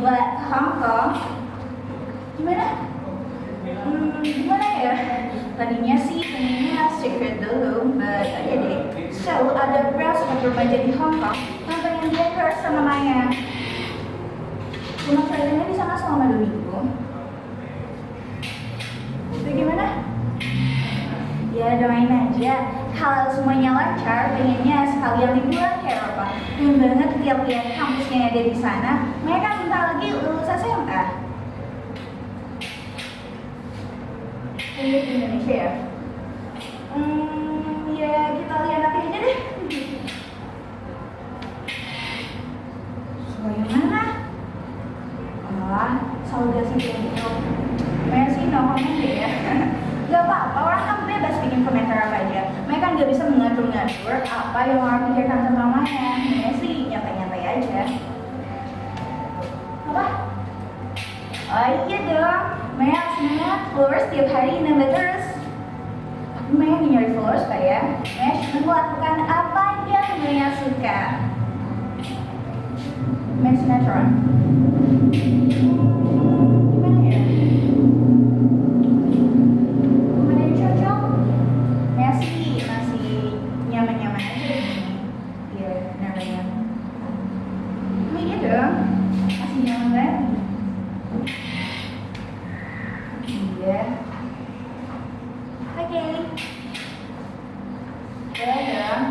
buat Hong Kong. Gimana? Gimana ya? Tadinya sih pengennya secret dulu, but ya deh. So, ada beberapa remaja di Hong Kong yang pengen dia first sama Maya. Cuma trainingnya di sana selama 2 minggu. Bagaimana? Ya doain aja. Kalau semuanya lancar, pengennya sekalian liburan ke Eropa. Pengen banget lihat-lihat kampusnya yang ada di sana. Maya kan bentar lagi lulus SMA. Di Indonesia ya? Ya kita lihat nanti aja deh. So yang mana? Saudara sih itu. Maya sih no comment deh ya. Gak apa-apa, orang kan bebas bikin komentar apa aja. Maya kan gak bisa mengatur-ngatur apa yang orang pikirkan tentang Maya. Maya sih nyantai-nyantai aja. Apa? Oh iya dong, Maya semangat followers tiap hari nambah terus. Tapi Maya gak nyari followers Pak ya. Maya cuma melakukan apa yang Maya suka. Maya sinetron. Gimana ya? Mana yang cocok? Maya sih masih nyaman-nyaman aja begini. Iya, benar-benar. Oh iya dong, masih nyaman banget. Iya. Oke. Dadah.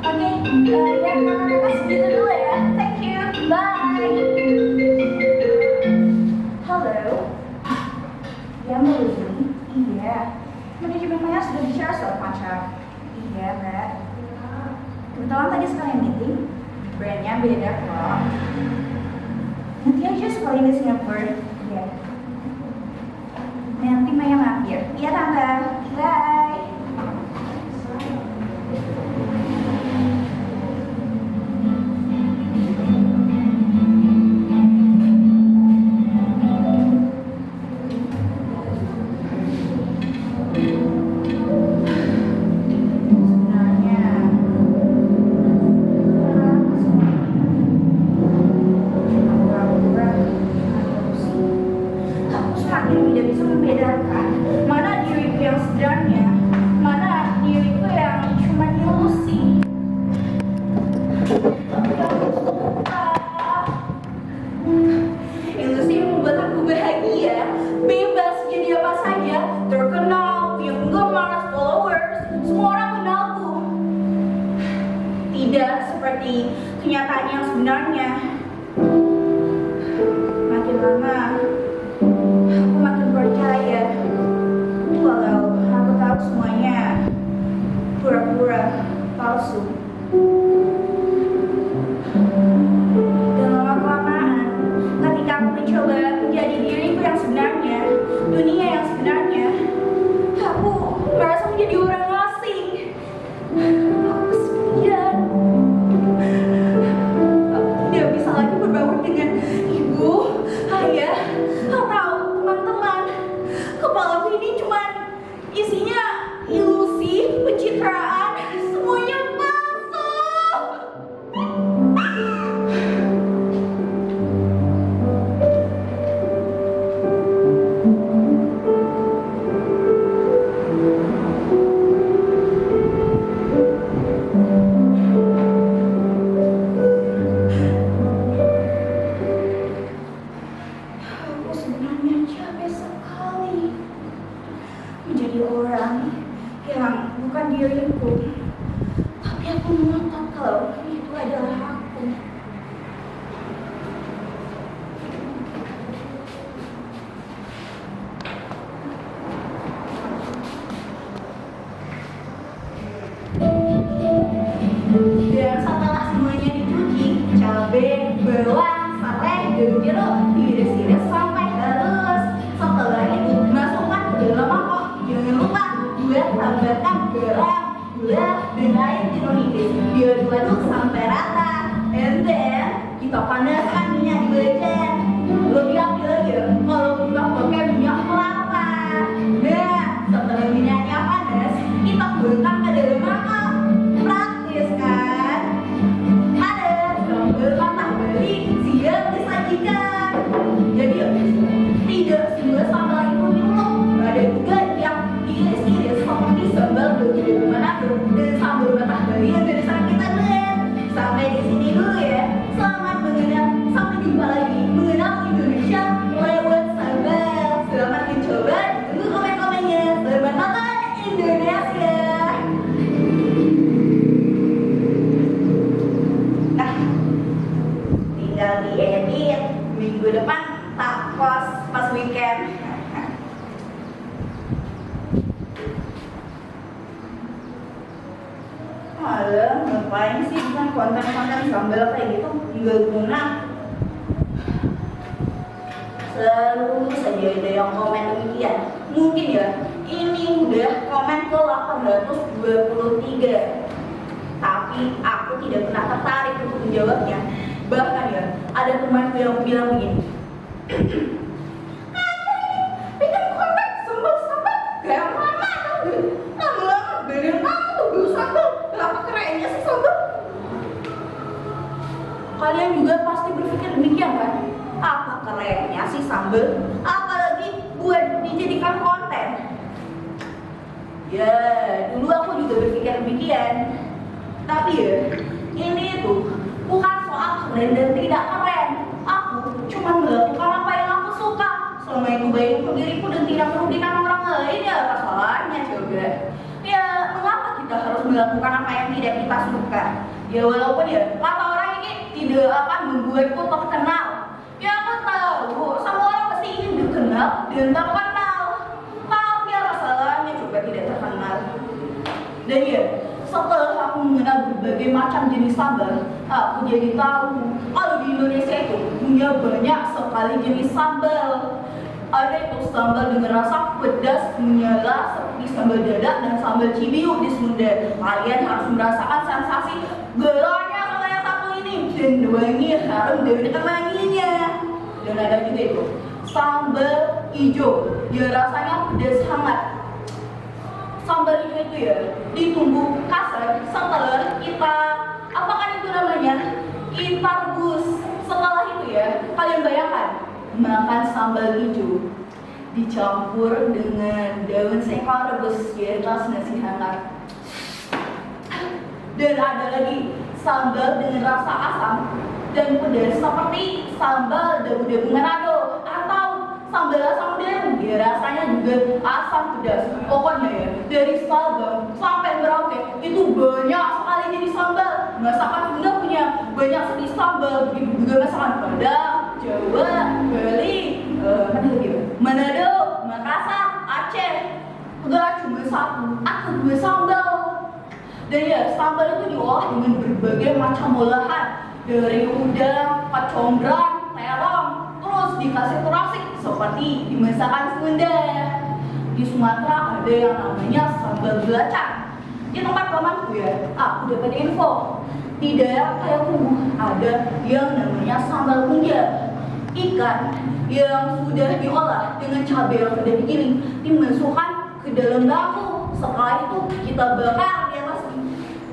Oke. Ya, kakak segitu dulu ya. Thank you. Bye. Halo. Ya, Mbak Lili. Iya. Manajemen Maya sudah bicara soal pacar. Iya, Mbak. Kebetulan tadi sekalian meeting. Brandnya beda kok. Nanti aja sekalian di Singapura. Iya. Nanti Maya mampir. Iya Tante. Bye. Kenyataan yang sebenarnya. Makin lama aku makin percaya walau aku tahu semuanya pura-pura palsu. Dan lama-kelamaan ketika aku mencoba menjadi diriku yang sebenarnya, dunia yang sebenarnya, aku merasa menjadi orang asing. Aku kesepian. Tidak bisa lagi berbaur dengan ibu, ayah, atau teman-teman. Kepalaku ini cuma isinya ilusi, pencitraan, semuanya palsu. Aku sebenarnya capek sekali menjadi orang yang bukan diriku, tapi aku ngotot kalau itu adalah aku. Dan setelah semuanya dicuci, cabai, bawang, serai, daun jeruk, diiris-iris sampai halus. Setelah itu masukkan ke dalam mangkok. Jangan lupa buat tambahkan garam, gula, Jadi tidak semua sambal itu loh. Ada juga yang diiris-iris seperti sambal dari Manado dan sambal Batah Bali yang dari sana kita lihat. Sampai di sini dulu ya. Selamat mengenal, sampai jumpa lagi mengenal Indonesia lewat sambal. Selamat mencoba. Tunggu komen-komennya. Selamat makan Indonesia. Nah, tinggal diedit minggu depan tak pas weekend. Alah, ngapain sih bukan konten-konten sambal kayak gitu, nggak guna. Selalu saja ada yang komen demikian. Mungkin ya, ini udah komen ke 823. Tapi aku tidak pernah tertarik untuk menjawabnya. Bahkan ya, ada temanku yang bilang begini, bikin konten sambal-sambal kayak mama tuh. Lama-lama bener kamu tuh dulu sambal. Kenapa kerennya sih sambal? Kalian juga pasti berpikir demikian kan? Apa kerennya sih sambal? Apalagi buat dijadikan konten. Ya, dulu aku juga berpikir demikian. Tapi ya, ini tuh bukan soal keren dan tidak keren. Aku cuma melakukan apa yang aku suka. Selama itu baik untuk diriku dan tidak merugikan orang lain, ya apa salahnya coba? Ya, mengapa kita harus melakukan apa yang tidak kita suka? Ya walaupun ya kata orang ini tidak akan membuatku terkenal. Ya aku tahu, semua orang pasti ingin dikenal dan terkenal. Tapi apa salahnya coba tidak terkenal? Dan ya, setelah aku mengenal berbagai macam jenis sambal, aku jadi tahu kalau di Indonesia itu punya banyak sekali jenis sambal. Ada itu sambal dengan rasa pedas menyala seperti sambal dadak dan sambal cibiu di Sunda. Kalian harus merasakan sensasi geranya sama yang satu ini dan wangi harum dari kemanginya. Dan ada juga itu sambal hijau, ya rasanya pedas hangat. Sambal itu ya ditunggu kasar setelah kita apa kan itu namanya, kita rebus. Setelah itu ya kalian bayangkan makan sambal hijau dicampur dengan daun sekor rebus di atas nasi hangat. Dan ada lagi sambal dengan rasa asam dan pedas seperti sambal dabu-dabu Manado atau sambal asam udang, ya rasanya juga asam pedas. Pokoknya ya dari Sabang sampai Merauke itu banyak sekali jenis sambal. Masakan Sunda punya banyak jenis sambal, begitu juga masakan Padang, Jawa, Bali, Manado, Makassar, Aceh. Enggak cuma satu atau dua sambal. Dan ya sambal itu diolah dengan berbagai macam olahan, dari udang, kecombrang, terong, terus dikasih terasi seperti di masakan Sunda. Di Sumatera ada yang namanya sambal belacan. Di tempat pamanku ya, aku dapat info di daerah Payakumbuh ada yang namanya sambal kunja. Ikan yang sudah diolah dengan cabai yang sudah digiling dimasukkan ke dalam bambu. Setelah itu kita bakar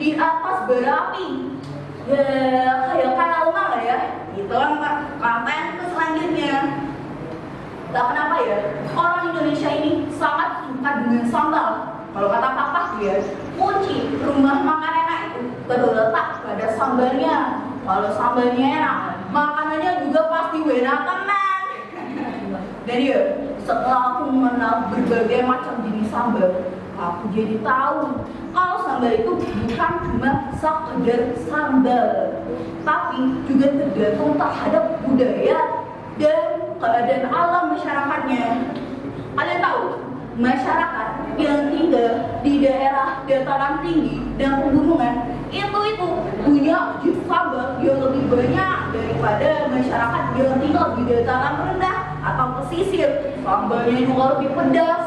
di atas bara api. Ya kayak rumah lah ya. Gitu lah konten ke selanjutnya. Tak kenapa ya, orang Indonesia ini sangat suka dengan sambal. Kalau kata papa tuh ya, kunci rumah makan enak itu terletak pada sambalnya. Kalau sambalnya enak, makanannya juga pasti enak tenan. Dan ya, setelah aku mengenal berbagai macam jenis sambal, aku jadi tahu kalau sambal itu bukan cuma sekedar sambal, tapi juga tergantung terhadap budaya dan keadaan alam masyarakatnya. Kalian tahu, masyarakat yang tinggal di daerah dataran tinggi dan pegunungan itu punya jenis sambal yang lebih banyak daripada masyarakat yang tinggal di dataran rendah atau pesisir. Sambalnya juga lebih pedas.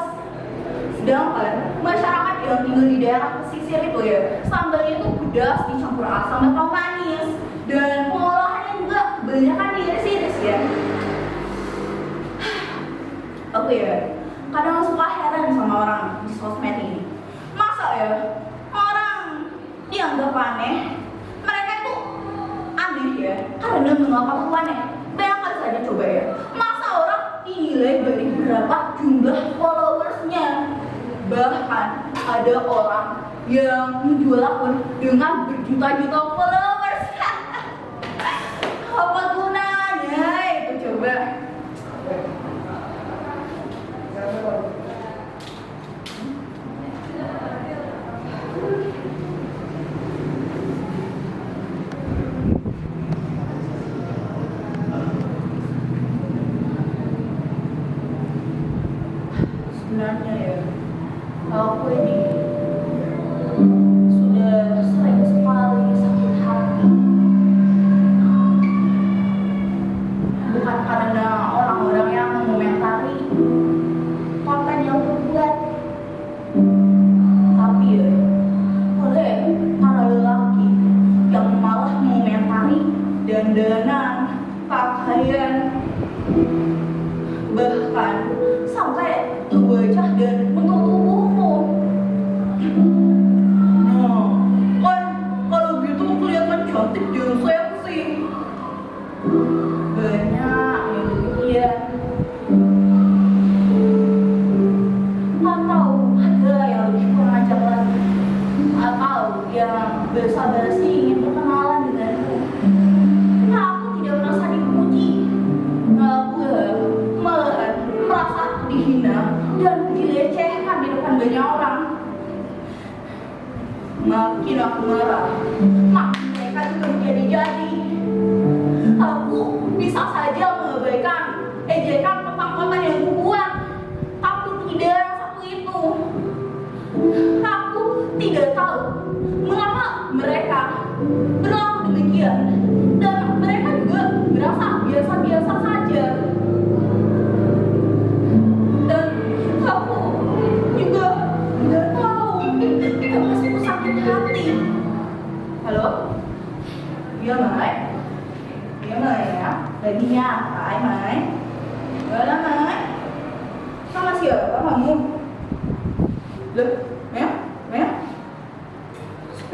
Sedangkan masyarakat yang tinggal di daerah pesisir itu ya, sambalnya itu pedas dicampur asam atau manis, dan pengolahannya juga kebanyakan diiris-iris ya. Oke ya, kadang suka heran sama orang di sosmed ini. Masa ya orang dianggap aneh, mereka itu aneh ya karena mengapa aneh? Bayangkan saja coba ya, masa jumlah followersnya. Bahkan ada orang yang menjual akun dengan berjuta-juta followers. Apa gunanya itu coba? Sebenarnya ya, aku ini sudah sering sekali sakit hati. Bukan karena orang-orang yang mengomentari konten yang aku buat, tapi ya oleh para lelaki yang malah mengomentari dandanan, pakaian, bahkan sampai wajah dan bentuk tubuhmu. Nah, kan kalau gitu kelihatan cantik dan seksi. Banyak yang demikian. Atau ada yang lebih kurang ajar lagi, atau yang basa-basi ingin berkenalan denganku. Nah, aku tidak merasa dipuji. Aku malahan merasa dihina dan dilecehkan di depan banyak orang. Makin aku marah, makin mereka juga menjadi-jadi. Aku bisa saja mengabaikan ejekan tentang konten yang aku buat, tapi tidak yang satu itu. Aku tidak tahu mengapa mereka berlaku demikian, dan mereka juga merasa biasa-biasa saja. Halo? Iya Mai? Iya Mai ya? Lagi nyantai Mai? Gak Mai? Sama siapa kamu? Loh? Ya? Ya?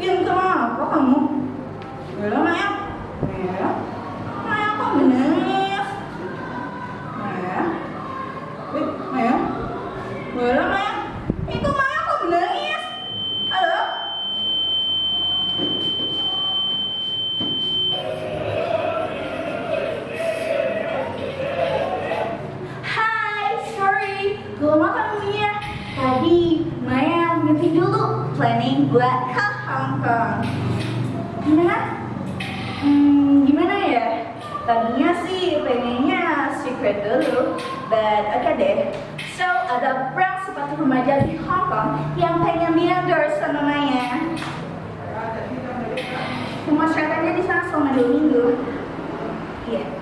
Pinter apa kamu? Gak Mai ya? Ya? Mai kok menangis? Ya? Mai ya? Gak Mai ya? Itu Mai kok menangis? Halo? Belum makan Mia. Tadi Maya meeting dulu, planning buat ke Hong Kong. Gimana? Gimana ya? Tadinya sih pengennya secret dulu, but oke deh. So ada brand sepatu remaja di Hong Kong yang pengen di-endorse sama Maya. Pemasarannya di sana selama 2 minggu. Iya.